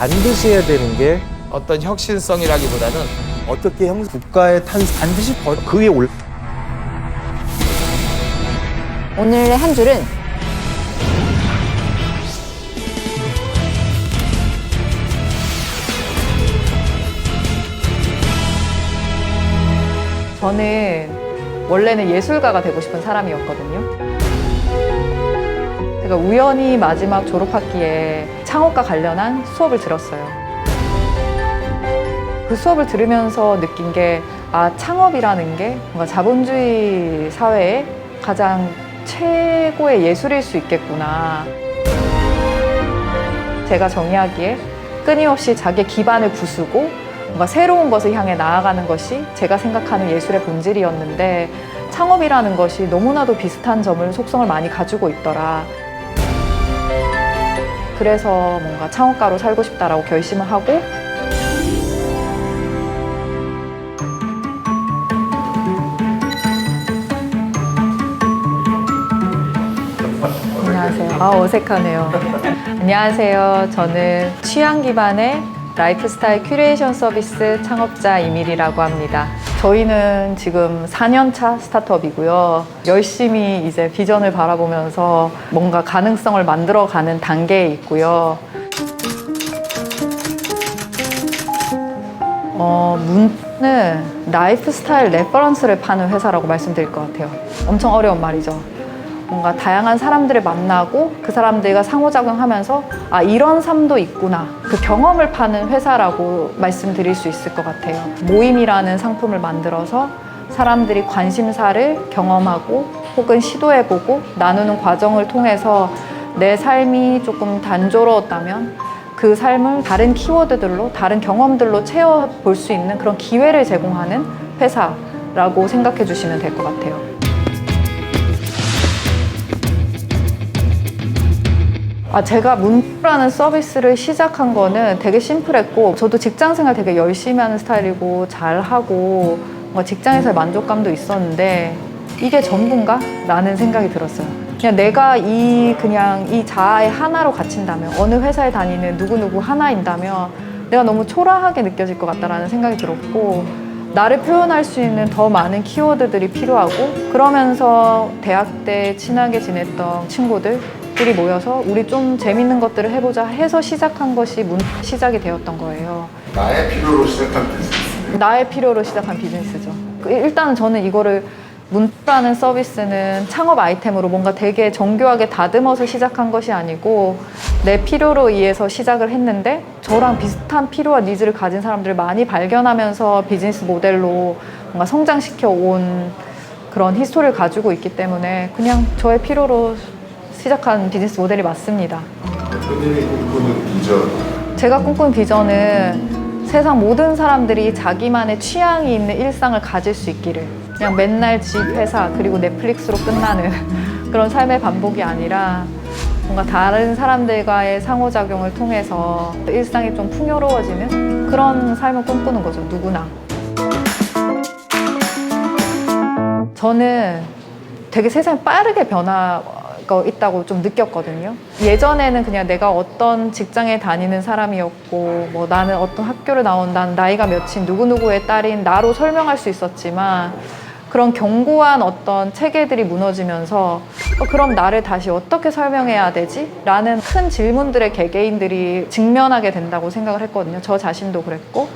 반드시 해야 되는 게 어떤 혁신성이라기보다는 어떻게 국가의 반드시 그 위에 올. 오늘의 한 줄은 저는 원래는 예술가가 되고 싶은 사람이었거든요. 제가 우연히 마지막 졸업학기에 창업과 관련한 수업을 들었어요. 그 수업을 들으면서 느낀 게, 창업이라는 게 뭔가 자본주의 사회의 가장 최고의 예술일 수 있겠구나. 제가 정의하기에 끊임없이 자기 기반을 부수고 뭔가 새로운 것을 향해 나아가는 것이 제가 생각하는 예술의 본질이었는데, 창업이라는 것이 너무나도 비슷한 점을, 속성을 많이 가지고 있더라. 그래서 뭔가 창업가로 살고 싶다라고 결심을 하고, 안녕하세요. 어색하네요. 안녕하세요. 저는 취향 기반의 라이프스타일 큐레이션 서비스 창업자 이밀이라고 합니다. 저희는 지금 4년차 스타트업이고요. 열심히 이제 비전을 바라보면서 뭔가 가능성을 만들어가는 단계에 있고요. 문은 라이프스타일 레퍼런스를 파는 회사라고 말씀드릴 것 같아요. 엄청 어려운 말이죠. 뭔가 다양한 사람들을 만나고 그 사람들과 상호작용하면서 이런 삶도 있구나, 그 경험을 파는 회사라고 말씀드릴 수 있을 것 같아요. 모임이라는 상품을 만들어서 사람들이 관심사를 경험하고 혹은 시도해보고 나누는 과정을 통해서 내 삶이 조금 단조로웠다면 그 삶을 다른 키워드들로, 다른 경험들로 채워볼 수 있는 그런 기회를 제공하는 회사라고 생각해 주시면 될 것 같아요. 제가 문라는 서비스를 시작한 거는 되게 심플했고, 저도 직장생활 되게 열심히 하는 스타일이고 잘하고 직장에서의 만족감도 있었는데, 이게 전부인가? 라는 생각이 들었어요. 그냥 내가 이 자아의 하나로 갇힌다면, 어느 회사에 다니는 누구누구 하나인다면 내가 너무 초라하게 느껴질 것 같다라는 생각이 들었고, 나를 표현할 수 있는 더 많은 키워드들이 필요하고, 그러면서 대학 때 친하게 지냈던 친구들끼리 모여서 우리 좀 재밌는 것들을 해보자 해서 시작한 것이 시작이 되었던 거예요. 나의 필요로 시작한 비즈니스. 나의 필요로 시작한 비즈니스죠. 일단은 저는 이거를, 문라는 서비스는 창업 아이템으로 뭔가 되게 정교하게 다듬어서 시작한 것이 아니고 내 필요로 의해서 시작을 했는데, 저랑 비슷한 필요와 니즈를 가진 사람들을 많이 발견하면서 비즈니스 모델로 뭔가 성장시켜 온 그런 히스토리를 가지고 있기 때문에 그냥 저의 필요로 시작한 비즈니스 모델이 맞습니다. 대표님이 꿈꾸는 비전. 제가 꿈꾸는 비전은 세상 모든 사람들이 자기만의 취향이 있는 일상을 가질 수 있기를, 그냥 맨날 집, 회사, 그리고 넷플릭스로 끝나는 그런 삶의 반복이 아니라 뭔가 다른 사람들과의 상호작용을 통해서 일상이 좀 풍요로워지는 그런 삶을 꿈꾸는 거죠, 누구나. 저는 되게 세상이 빠르게 변화가 있다고 좀 느꼈거든요. 예전에는 그냥 내가 어떤 직장에 다니는 사람이었고, 나는 어떤 학교를 나온, 난 나이가 몇인 누구누구의 딸인 나로 설명할 수 있었지만, 그런 견고한 어떤 체계들이 무너지면서 그럼 나를 다시 어떻게 설명해야 되지? 라는 큰 질문들의 개개인들이 직면하게 된다고 생각을 했거든요. 저 자신도 그랬고,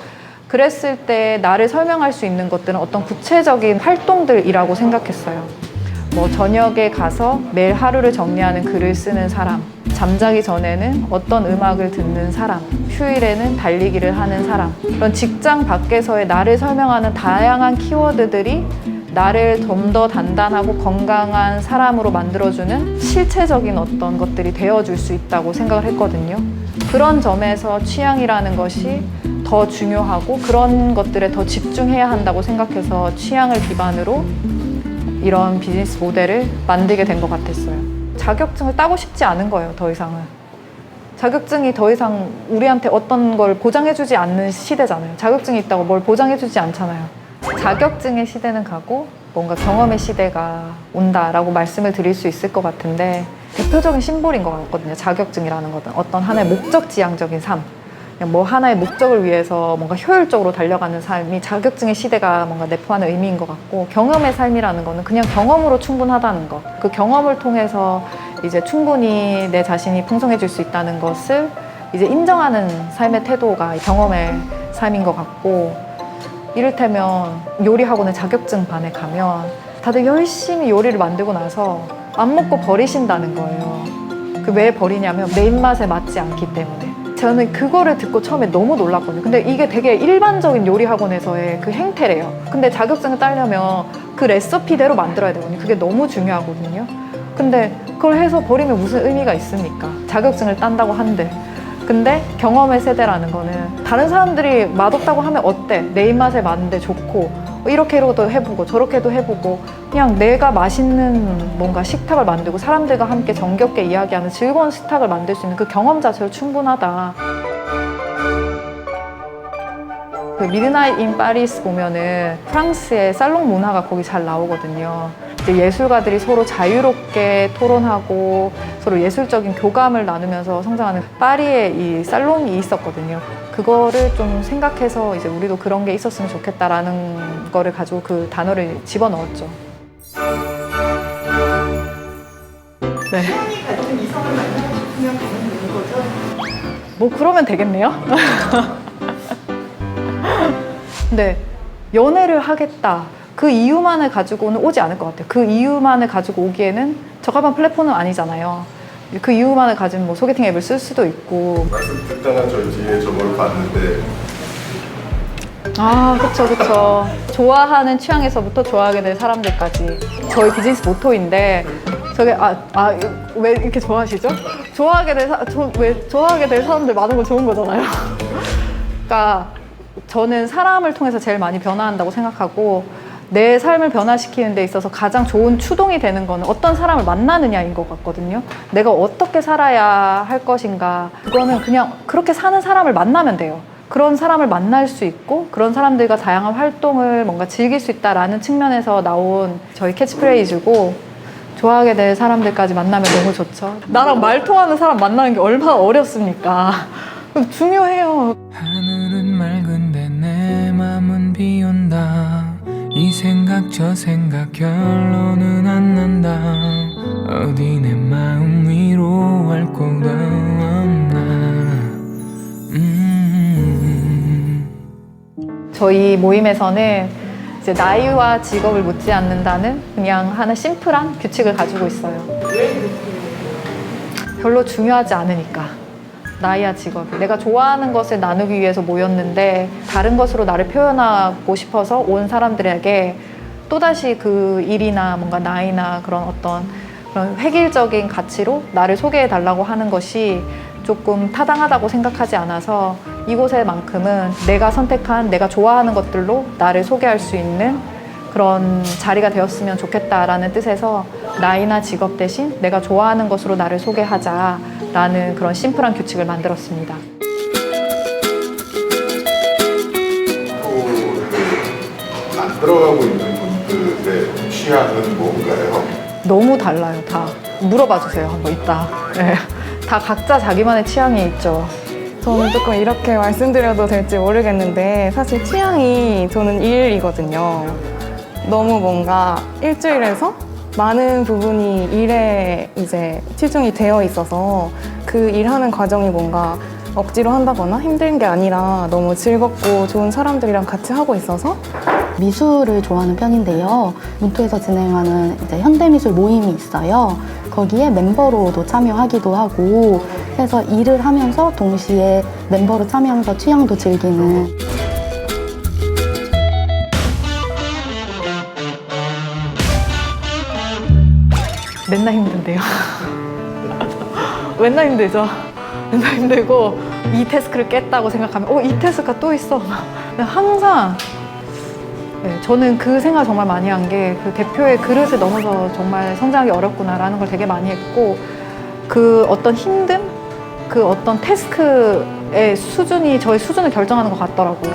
그랬을 때 나를 설명할 수 있는 것들은 어떤 구체적인 활동들이라고 생각했어요. 저녁에 가서 매일 하루를 정리하는 글을 쓰는 사람, 잠자기 전에는 어떤 음악을 듣는 사람, 휴일에는 달리기를 하는 사람, 그런 직장 밖에서의 나를 설명하는 다양한 키워드들이 나를 좀 더 단단하고 건강한 사람으로 만들어주는 실체적인 어떤 것들이 되어줄 수 있다고 생각을 했거든요. 그런 점에서 취향이라는 것이 더 중요하고 그런 것들에 더 집중해야 한다고 생각해서 취향을 기반으로 이런 비즈니스 모델을 만들게 된 것 같았어요. 자격증을 따고 싶지 않은 거예요, 더 이상은. 자격증이 더 이상 우리한테 어떤 걸 보장해주지 않는 시대잖아요. 자격증이 있다고 뭘 보장해주지 않잖아요. 자격증의 시대는 가고 뭔가 경험의 시대가 온다라고 말씀을 드릴 수 있을 것 같은데, 대표적인 심볼인 것 같거든요. 자격증이라는 것은 어떤 하나의 목적지향적인 삶, 그냥 뭐 하나의 목적을 위해서 뭔가 효율적으로 달려가는 삶이 자격증의 시대가 뭔가 내포하는 의미인 것 같고, 경험의 삶이라는 거는 그냥 경험으로 충분하다는 것, 그 경험을 통해서 이제 충분히 내 자신이 풍성해질 수 있다는 것을 이제 인정하는 삶의 태도가 경험의 삶인 것 같고, 이를테면 요리학원의 자격증 반에 가면 다들 열심히 요리를 만들고 나서 안 먹고 버리신다는 거예요. 그 왜 버리냐면 내 입맛에 맞지 않기 때문에. 저는 그거를 듣고 처음에 너무 놀랐거든요. 근데 이게 되게 일반적인 요리학원에서의 그 행태래요. 근데 자격증을 따려면 그 레시피대로 만들어야 되거든요. 그게 너무 중요하거든요. 근데 그걸 해서 버리면 무슨 의미가 있습니까? 자격증을 딴다고 한들. 근데 경험의 세대라는 거는 다른 사람들이 맛없다고 하면 어때? 내 입맛에 맞는데 좋고, 이렇게도 해보고 저렇게도 해보고, 그냥 내가 맛있는 뭔가 식탁을 만들고 사람들과 함께 정겹게 이야기하는 즐거운 식탁을 만들 수 있는 그 경험 자체로 충분하다. 그 미드나잇 인 파리스 보면은 프랑스의 살롱 문화가 거기 잘 나오거든요. 이제 예술가들이 서로 자유롭게 토론하고 서로 예술적인 교감을 나누면서 성장하는 파리의 이 살롱이 있었거든요. 그거를 좀 생각해서 이제 우리도 그런 게 있었으면 좋겠다라는 거를 가지고 그 단어를 집어넣었죠. 네. 뭐 그러면 되겠네요. 근데 연애를 하겠다, 그 이유만을 가지고는 오지 않을 것 같아요. 그 이유만을 가지고 오기에는 적합한 플랫폼은 아니잖아요. 그 이유만을 가진 뭐 소개팅 앱을 쓸 수도 있고. 말씀 듣다가 저 뒤에 저걸 봤는데 아, 그쵸. 좋아하는 취향에서부터 좋아하게 될 사람들까지. 저희 비즈니스 모토인데, 저게, 왜 이렇게 좋아하시죠? 좋아하게 될 사람들 많은 건 좋은 거잖아요. 그러니까, 저는 사람을 통해서 제일 많이 변화한다고 생각하고, 내 삶을 변화시키는 데 있어서 가장 좋은 추동이 되는 거는 어떤 사람을 만나느냐인 것 같거든요. 내가 어떻게 살아야 할 것인가, 그거는 그냥 그렇게 사는 사람을 만나면 돼요. 그런 사람을 만날 수 있고 그런 사람들과 다양한 활동을 뭔가 즐길 수 있다라는 측면에서 나온 저희 캐치프레이즈고, 좋아하게 될 사람들까지 만나면 너무 좋죠. 나랑 말 통하는 사람 만나는 게 얼마나 어렵습니까? 중요해요. 하늘은 맑은데 내 맘은 비온다. 이 생각 저 생각 결론은 안 난다. 어디 내 마음 위로할 곳 없나. 저희 모임에서는 이제 나이와 직업을 묻지 않는다는 그냥 하나 심플한 규칙을 가지고 있어요. 별로 중요하지 않으니까. 나이와 직업이. 내가 좋아하는 것을 나누기 위해서 모였는데 다른 것으로 나를 표현하고 싶어서 온 사람들에게 또다시 그 일이나 뭔가 나이나 그런 어떤 그런 획일적인 가치로 나를 소개해 달라고 하는 것이 조금 타당하다고 생각하지 않아서, 이곳에만큼은 내가 선택한 내가 좋아하는 것들로 나를 소개할 수 있는 그런 자리가 되었으면 좋겠다라는 뜻에서 나이나 직업 대신 내가 좋아하는 것으로 나를 소개하자라는 그런 심플한 규칙을 만들었습니다. 만들어가고 있는 분들의 취향은 뭔가요? 너무 달라요, 다. 물어봐 주세요, 한번 이따. 네. 다 각자 자기만의 취향이 있죠. 저는 조금 이렇게 말씀드려도 될지 모르겠는데, 사실 취향이 저는 일이거든요. 너무 뭔가 일주일에서 많은 부분이 일에 이제 치중이 되어 있어서 그 일하는 과정이 뭔가 억지로 한다거나 힘든 게 아니라 너무 즐겁고 좋은 사람들이랑 같이 하고 있어서. 미술을 좋아하는 편인데요. 문토에서 진행하는 이제 현대미술 모임이 있어요. 거기에 멤버로도 참여하기도 하고 해서 일을 하면서 동시에 멤버로 참여하면서 취향도 즐기는. 맨날 힘든데요. 맨날 힘들죠. 맨날 힘들고 이 태스크를 깼다고 생각하면 이 태스크가 또 있어. 항상 저는 그 생각 정말 많이 한 게, 그 대표의 그릇을 넘어서 정말 성장하기 어렵구나라는 걸 되게 많이 했고, 그 어떤 힘듦? 그 어떤 태스크의 수준이 저희 수준을 결정하는 것 같더라고요.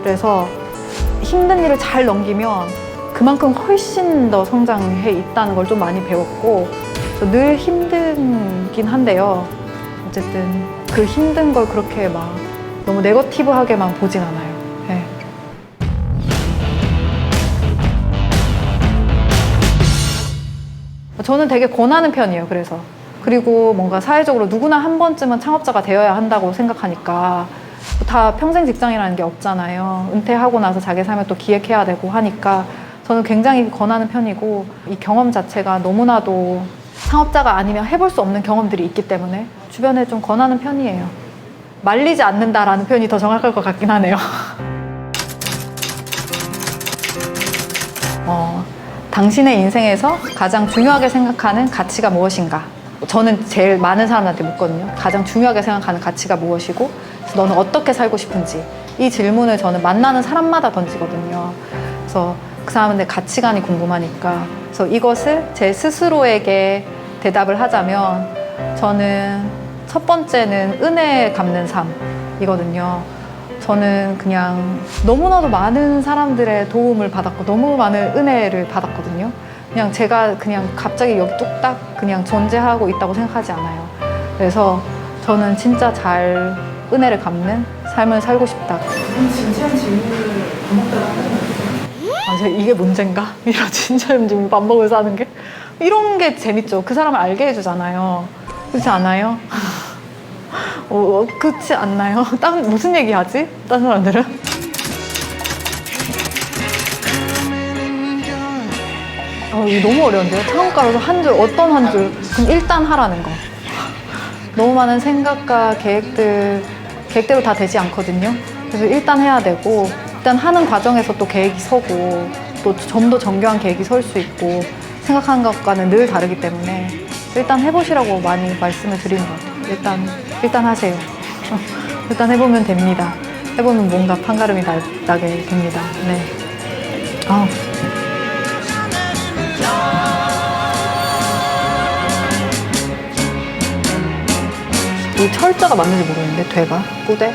그래서 힘든 일을 잘 넘기면 그만큼 훨씬 더 성장해 있다는 걸 좀 많이 배웠고, 늘 힘들긴 한데요. 어쨌든 그 힘든 걸 그렇게 막 너무 네거티브하게만 보진 않아요. 네. 저는 되게 권하는 편이에요. 그래서 그리고 뭔가 사회적으로 누구나 한 번쯤은 창업자가 되어야 한다고 생각하니까 다 평생 직장이라는 게 없잖아요. 은퇴하고 나서 자기 삶을 또 기획해야 되고 하니까 저는 굉장히 권하는 편이고 이 경험 자체가 너무나도 창업자가 아니면 해볼 수 없는 경험들이 있기 때문에 주변에 좀 권하는 편이에요. 말리지 않는다라는 표현이 더 정확할 것 같긴 하네요. 당신의 인생에서 가장 중요하게 생각하는 가치가 무엇인가? 저는 제일 많은 사람들한테 묻거든요. 가장 중요하게 생각하는 가치가 무엇이고 너는 어떻게 살고 싶은지 이 질문을 저는 만나는 사람마다 던지거든요. 그래서 그 사람은 내 가치관이 궁금하니까 그래서 이것을 제 스스로에게 대답을 하자면 저는 첫 번째는 은혜 갚는 삶이거든요. 저는 그냥 너무나도 많은 사람들의 도움을 받았고 너무 많은 은혜를 받았거든요. 그냥 제가 그냥 갑자기 여기 뚝딱 그냥 존재하고 있다고 생각하지 않아요. 그래서 저는 진짜 잘 은혜를 갚는 삶을 살고 싶다. 진지한 질문을 반복적으로 하는 거예요. 제가 이게 문제인가? 이런 진지한 질문 반복해서 하는 게? 이런 게 재밌죠. 그 사람을 알게 해주잖아요. 그렇지 않아요? 그렇지 않나요? 무슨 얘기 하지? 다른 사람들은? 이거 너무 어려운데요? 창업가로서 한 줄, 어떤 한 줄? 그럼 일단 하라는 거. 너무 많은 생각과 계획대로 다 되지 않거든요. 그래서 일단 해야 되고, 일단 하는 과정에서 또 계획이 서고, 또 좀 더 정교한 계획이 설 수 있고, 생각하는 것과는 늘 다르기 때문에 일단 해보시라고 많이 말씀을 드리는 것 같아요. 일단 하세요. 일단 해보면 됩니다. 해보면 뭔가 판가름이 나게 됩니다. 네. 이 철자가 맞는지 모르겠는데, 되가? 꾸대?